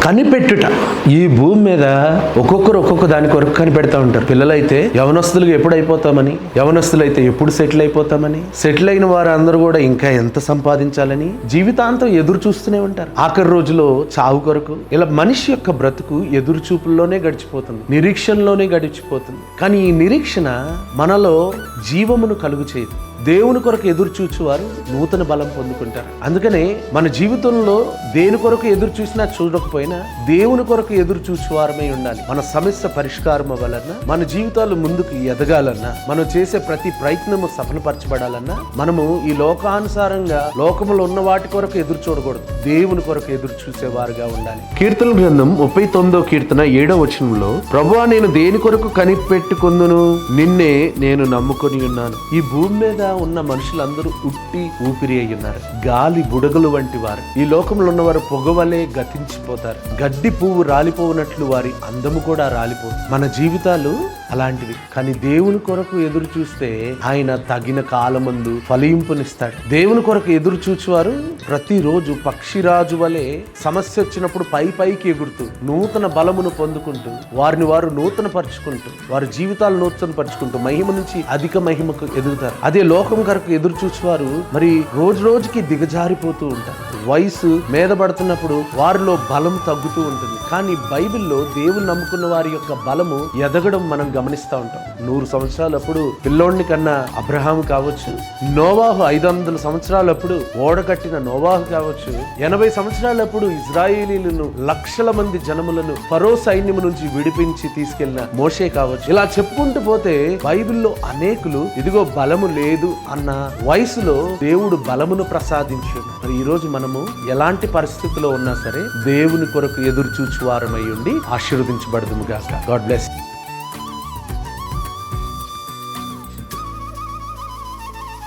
కనిపెట్టుట. ఈ భూమి మీద ఒక్కొక్కరు ఒక్కొక్క దాని కొరకు కనిపెడతా ఉంటారు. పిల్లలైతే యవనస్తులుగా ఎప్పుడు అయిపోతామని, యవనస్తులైతే ఎప్పుడు సెటిల్ అయిపోతామని, సెటిల్ అయిన వారు అందరూ కూడా ఇంకా ఎంత సంపాదించాలని జీవితాంతం ఎదురు చూస్తూనే ఉంటారు. ఆఖరి రోజులో చావు కొరకు. ఇలా మనిషి యొక్క బ్రతుకు ఎదురు చూపుల్లోనే గడిచిపోతుంది, నిరీక్షణలోనే గడిచిపోతుంది. కానీ ఈ నిరీక్షణ మనలో జీవమును కలుగు చేయదు. దేవుని కొరకు ఎదురు చూచువారు నూతన బలం పొందుకుంటారు. అందుకనే మన జీవితంలో దేని కొరకు ఎదురు చూసినా చూడకపోయినా దేవుని కొరకు ఎదురు చూచువారమై ఉండాలి. మన సమస్య పరిష్కారం అవ్వాలన్నా, మన జీవితాలు ముందుకు ఎదగాలన్నా, మనం చేసే ప్రతి ప్రయత్నము సఫలపరచబడాలన్నా మనము ఈ లోకానుసారంగా లోకములో ఉన్న వాటి కొరకు ఎదురు చూడకూడదు, దేవుని కొరకు ఎదురు చూసేవారుగా ఉండాలి. కీర్తన గ్రంథం 39వ కీర్తన 7వ వచనంలో, ప్రభువా నేను దేని కొరకు కనిపెట్టుకొందును, నిన్నే నేను నమ్ముకొని ఉన్నాను. ఈ భూమి మీద ఉన్న మనుషులందరూ ఉట్టి ఊపిరి అయి ఉన్నారు, గాలి బుడగలు వంటి వారు. ఈ లోకంలో ఉన్నవారు పొగవలే గతించిపోతారు. గడ్డి పువ్వు రాలిపోనట్లు వారి అందము కూడా రాలిపోతుంది. మన జీవితాలు అలాంటివి. కానీ దేవుని కొరకు ఎదురు చూస్తే ఆయన తగిన కాలమందు ఫలింపునిస్తాడు. దేవుని కొరకు ఎదురు చూచువారు ప్రతిరోజు పక్షిరాజు వలె సమస్య వచ్చినప్పుడు పైకి ఎగురుతూ నూతన బలమును పొందుకుంటూ వారిని వారు నూతన పరుచుకుంటూ వారి జీవితాలు నూతన పరుచుకుంటూ మహిమ నుంచి అధిక మహిమకు ఎదుగుతారు. అదే లోకం కొరకు ఎదురు చూసేవారు మరి రోజు రోజుకి దిగజారిపోతూ ఉంటారు. వయసు మీద పడుతున్నప్పుడు వారిలో బలం తగ్గుతూ ఉంటుంది. కానీ బైబిల్లో దేవుని నమ్ముకున్న వారి యొక్క బలము ఎదగడం మనం గమనిస్తూ ఉంటాం. 100 సంవత్సరాలప్పుడు పిల్లోడిని కన్నా అబ్రహాము కావచ్చు, నోవాహు 500 సంవత్సరాలప్పుడు ఓడ కట్టిన నోవాహు కావచ్చు, 80 సంవత్సరాలప్పుడు ఇజ్రాయేలీలను లక్షల మంది జనములను ఫరో సైన్యము నుంచి విడిపించి తీసుకెళ్లిన మోషే కావచ్చు. ఇలా చెప్పుకుంటూ పోతే బైబిల్లో అనేకులు ఇదిగో బలము లేదు అన్న వయసులో దేవుడు బలమును ప్రసాదించు. మరి ఈ రోజు మనము ఎలాంటి పరిస్థితిలో ఉన్నా సరే దేవుని కొరకు ఎదురు చూచువారమై ఉండి ఆశీర్వదించబడదుము గాక. God bless.